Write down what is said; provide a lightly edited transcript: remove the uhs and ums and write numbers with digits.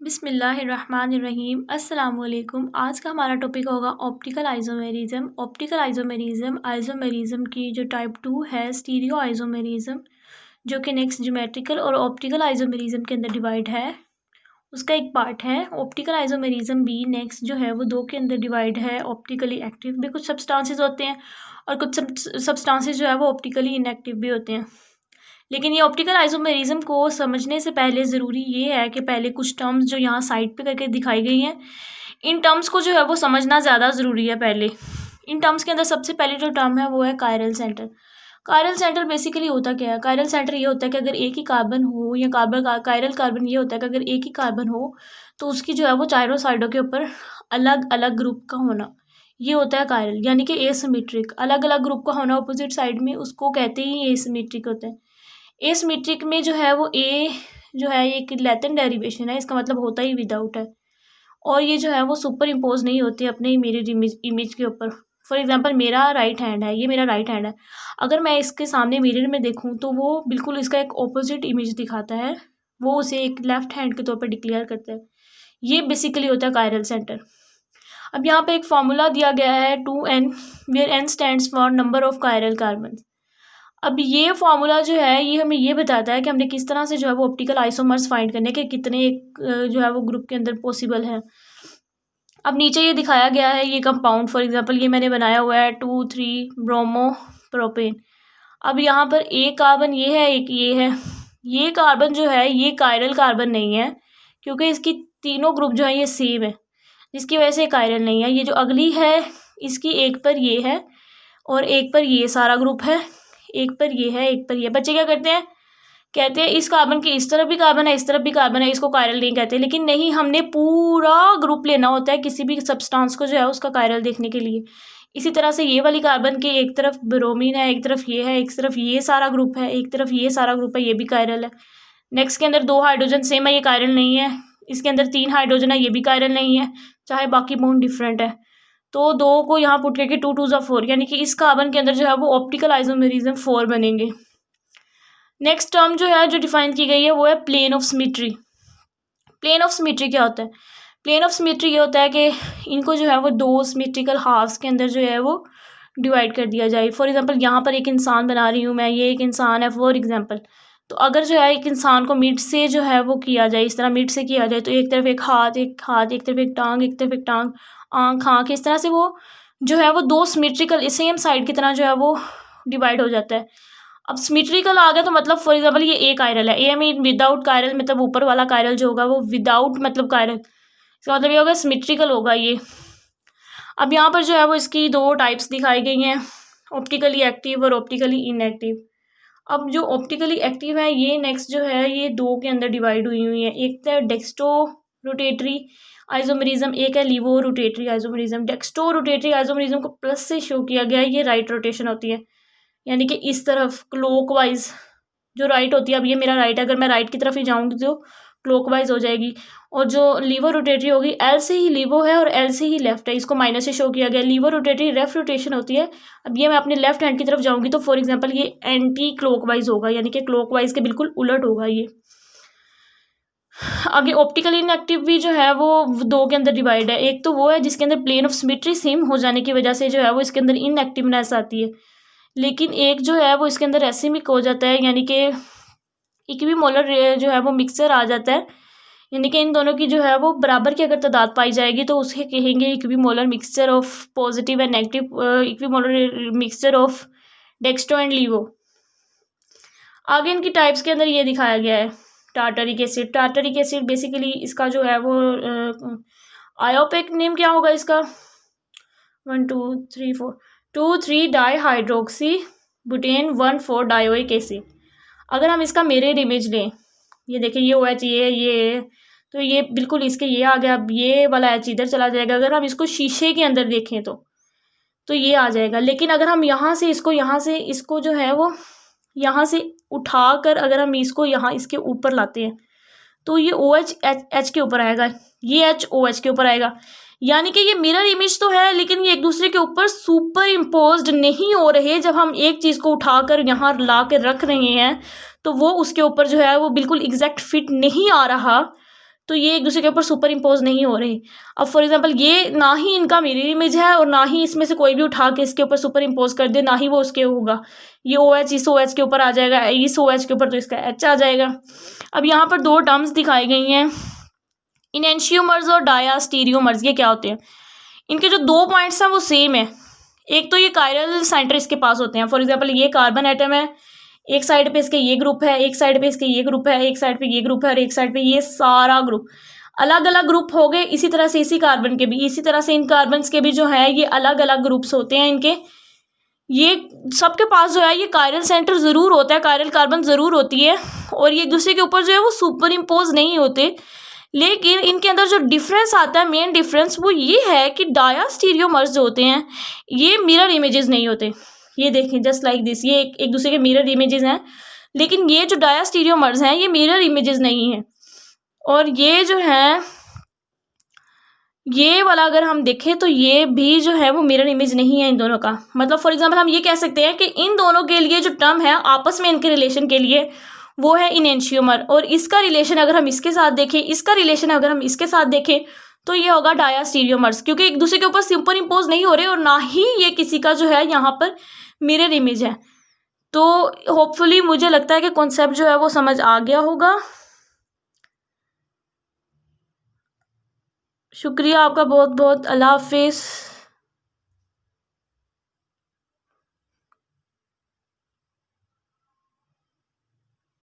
बिस्मिल्लाहिर्रहमानिर्रहीम। अस्सलामुअलैकुम। आज का हमारा टॉपिक होगा ऑप्टिकल आइसोमेरिज्म। ऑप्टिकल आइसोमेरिज्म की जो टाइप 2 है स्टीरियो आइसोमेरिज्म, जो कि नेक्स्ट ज्योमेट्रिकल और ऑप्टिकल आइसोमेरिज्म के अंदर डिवाइड है, उसका एक पार्ट है। ऑप्टिकल आइसोमेरिज्म भी नेक्स्ट जो है वो दो के अंदर डिवाइड है। ऑप्टिकली एक्टिव भी कुछ सब्सटेंसेस होते हैं और कुछ सब्सटेंसेस जो है वो ऑप्टिकली इनएक्टिव भी होते हैं। लेकिन ये ऑप्टिकल आइसोमेरिज्म को समझने से पहले ज़रूरी ये है कि पहले कुछ टर्म्स जो यहाँ साइड पे करके दिखाई गई हैं, इन टर्म्स को जो है वो समझना ज़्यादा ज़रूरी है। पहले इन टर्म्स के अंदर सबसे पहले जो टर्म है वो है chiral centre. Chiral centre basically होता क्या है? कायरल सेंटर ये होता है कि अगर एक ही कार्बन हो या कायरल कार्बन ये होता है कि अगर एक ही कार्बन हो तो उसकी जो है वो चारों साइडों के ऊपर अलग अलग ग्रुप का होना, ये होता है कायरल, यानी कि एसिमेट्रिक। अलग अलग ग्रुप का होना अपोजिट साइड में, उसको कहते ही एसिमेट्रिक होता है। एसिमेट्रिक में जो है वो ए जो है ये एक लैटिन डेरिवेशन है, इसका मतलब होता ही विदाउट है, और ये जो है वो सुपर इम्पोज नहीं होती अपने मिरर इमेज के ऊपर। फॉर एग्जांपल मेरा राइट हैंड है, ये मेरा राइट हैंड है, अगर मैं इसके सामने मिरर में देखूं तो वो बिल्कुल इसका एक ऑपोजिट इमेज दिखाता है, वो उसे एक लेफ्ट हैंड के तौर पर डिक्लेयर करता है। ये बेसिकली होता है कायरल सेंटर। अब यहाँ पे एक फॉर्मूला दिया गया है 2n, where n stands for number of chiral carbon. अब ये फॉर्मूला जो है ये हमें ये बताता है कि हमने किस तरह से जो है वो ऑप्टिकल आइसोमर्स फाइंड करने के कितने जो है वो ग्रुप के अंदर पॉसिबल है। अब नीचे ये दिखाया गया है ये कंपाउंड, फॉर एग्जांपल ये मैंने बनाया हुआ है 2,3 ब्रोमो प्रोपेन। अब यहाँ पर एक कार्बन ये है, एक ये है। ये कार्बन जो है ये कायरल कार्बन नहीं है, क्योंकि इसकी तीनों ग्रुप जो है ये सेम है, जिसकी वजह से कायरल नहीं है। ये जो अगली है इसकी एक पर ये है और एक पर ये सारा ग्रुप है, एक पर ये है, एक पर ये। बच्चे क्या करते हैं, कहते हैं इस कार्बन की इस तरफ भी कार्बन है, इस तरफ भी कार्बन है, इसको कायरल नहीं कहते। लेकिन नहीं, हमने पूरा ग्रुप लेना होता है किसी भी सब्सटेंस को जो है उसका कायरल देखने के लिए। इसी तरह से ये वाली कार्बन के एक तरफ ब्रोमीन है, एक तरफ ये है, एक तरफ ये सारा ग्रुप है, एक तरफ ये सारा ग्रुप है, ये भी कायरल है। नेक्स्ट के अंदर 2 हाइड्रोजन सेम है, ये कायरल नहीं है। इसके अंदर 3 हाइड्रोजन है, ये भी कायरल नहीं है, चाहे बाकी बॉन्ड डिफरेंट है। तो 2 को यहाँ पुट करके 2 2 4, यानी कि इस कार्बन के अंदर जो है वो ऑप्टिकल आइसोमेरिज्म 4 बनेंगे। नेक्स्ट टर्म जो है जो डिफाइन की गई है वो है plane of symmetry. Plane of symmetry क्या होता है? प्लेन ऑफ सिमेट्री ये होता है कि इनको जो है वो 2 सिमेट्रिकल हाफ्स के अंदर जो है वो डिवाइड कर दिया जाए। फॉर एग्जांपल यहाँ पर एक इंसान बना रही हूँ मैं, ये एक इंसान है फॉर एग्जांपल। तो अगर जो है एक इंसान को मिड से जो है वो किया जाए, इस तरह मिड से किया जाए, तो एक तरफ एक हाथ, एक हाथ, एक तरफ एक टांग, एक तरफ एक टांग, आँख आँख, इस तरह से वो जो है वो 2 सिमेट्रिकल सेम साइड की तरह जो है वो डिवाइड हो जाता है। अब सिमेट्रिकल आ गया तो मतलब फॉर एग्जांपल ये ए कायरल है, ए मीन विदाउट कायरल, मतलब ऊपर वाला कायरल जो होगा वो विदाउट मतलब कायरल, इसका मतलब ये होगा सिमेट्रिकल होगा ये। अब यहाँ पर जो है वो इसकी 2 टाइप्स दिखाई गई हैं, ऑप्टिकली एक्टिव और ऑप्टिकली इनएक्टिव। अब जो ऑप्टिकली एक्टिव है ये नेक्स्ट जो है ये 2 के अंदर डिवाइड हुई है। एक तो डेक्स्ट्रो रोटेटरी आइसोमेरिज्म, एक है levo rotatory isomerism. Dextro rotatory isomerism को प्लस से शो किया गया है, ये राइट रोटेशन होती है, यानी कि इस तरफ क्लॉकवाइज जो राइट होती है। अब ये मेरा राइट है, अगर मैं राइट की तरफ ही जाऊंगी तो क्लॉकवाइज हो जाएगी। और जो लीवो रोटेटरी होगी, एल से ही लीवो है और एल से ही लेफ्ट है, इसको माइनस से शो किया गया। लीवो रोटेटरी लेफ्ट रोटेशन होती है। अब ये मैं अपने लेफ्ट हैंड की तरफ जाऊंगी तो फॉर एग्जांपल ये एंटी क्लॉकवाइज होगा, यानी कि क्लॉकवाइज के बिल्कुल उलट होगा ये। आगे ऑप्टिकल इनएक्टिव भी जो है वो 2 के अंदर डिवाइड है। एक तो वो है जिसके अंदर प्लेन ऑफ सिमेट्री सेम हो जाने की वजह से जो है वो इसके अंदर इनएक्टिवनेस आती है। लेकिन एक जो है वो इसके अंदर एसिमिक हो जाता है, यानी कि इक्विमोलर जो है वो मिक्सचर आ जाता है, यानी कि इन दोनों की जो है वो बराबर की अगर तादाद पाई जाएगी तो उसे कहेंगे equimolar mixture of positive and negative, equimolar mixture of dextro and levo. आगे इनकी टाइप्स के अंदर ये दिखाया गया है tartaric acid. Tartaric acid basically इसका जो है वो आयोपेक नेम क्या होगा इसका, 1 2 3 4 2,3 डाईहाइड्रोक्सी बुटेन 1,4 डायोइक एसिड। अगर हम इसका मिरर इमेज लें, ये देखिए ये OH ये तो ये बिल्कुल इसके ये आ गया। अब ये वाला H इधर चला जाएगा। अगर हम इसको शीशे के अंदर देखें तो ये आ जाएगा। लेकिन अगर हम यहाँ से इसको जो है वो यहाँ से उठाकर अगर हम इसको यहाँ इसके ऊपर लाते हैं तो ये OH H के ऊपर आएगा, ये H OH के ऊपर आएगा। यानी कि ये मिरर इमेज तो है लेकिन ये एक दूसरे के ऊपर सुपर इम्पोज्ड नहीं हो रहे। जब हम एक चीज़ को उठाकर यहाँ ला के रख रहे हैं तो वो उसके ऊपर जो है वो बिल्कुल एग्जैक्ट फिट नहीं आ रहा। तो ये एक दूसरे के ऊपर सुपर इम्पोज नहीं हो रहे। अब फॉर एग्जांपल ये ना ही इनका मिरर इमेज है और ना ही इसमें से कोई भी उठा के इसके ऊपर सुपर इम्पोज कर दे, ना ही वो उसके होगा। ये ओ एच इस ओ एच के ऊपर आ जाएगा, इस ओ एच के ऊपर तो इसका एच आ जाएगा। अब यहाँ पर दो टर्म्स दिखाई गई हैं, इनेंशियोमर्स और डायास्टीरियोमर्स। ये क्या होते हैं? इनके जो दो पॉइंट्स हैं वो सेम है। एक तो ये कायरल सेंटर इसके पास होते हैं। फॉर एग्जांपल ये कार्बन एटम है, एक साइड पे इसके ये ग्रुप है, एक साइड पे इसके ये ग्रुप है, एक साइड पे ये ग्रुप है और एक साइड पे ये सारा ग्रुप। अलग अलग ग्रुप हो गए। इसी तरह से इसी कार्बन के भी, इसी तरह से इन कार्बन्स के भी जो है ये अलग अलग ग्रुप्स होते हैं इनके। ये सबके पास जो है ये कायरल सेंटर ज़रूर होता है, कायरल कार्बन ज़रूर होती है और ये एक दूसरे के ऊपर जो है वो सुपर इम्पोज नहीं होते। लेकिन इनके अंदर जो डिफरेंस आता है, मेन डिफरेंस वो ये है कि डायास्टीरियोमर्स जो होते हैं ये मिरर इमेजेस नहीं होते। ये देखें जस्ट लाइक दिस, ये एक दूसरे के मिरर इमेजेस हैं, लेकिन ये जो डायास्टीरियोमर्स हैं ये मिरर इमेजेस नहीं हैं। और ये जो है ये वाला अगर हम देखें तो ये भी जो है वो मिरर इमेज नहीं है इन दोनों का। मतलब फॉर एग्जांपल हम ये कह सकते हैं कि इन दोनों के लिए जो टर्म है आपस में इनके रिलेशन के लिए वो है इनेंशियोमर, और इसका रिलेशन अगर हम इसके साथ देखें, इसका रिलेशन अगर हम इसके साथ देखें तो ये होगा डायास्टीरियोमर्स, क्योंकि एक दूसरे के ऊपर सुपर इम्पोज नहीं हो रहे और ना ही ये किसी का जो है यहाँ पर मिरर इमेज है। तो होपफुली मुझे लगता है कि कॉन्सेप्ट जो है वो समझ आ गया होगा। शुक्रिया आपका बहुत बहुत। अल्लाह हाफिज़।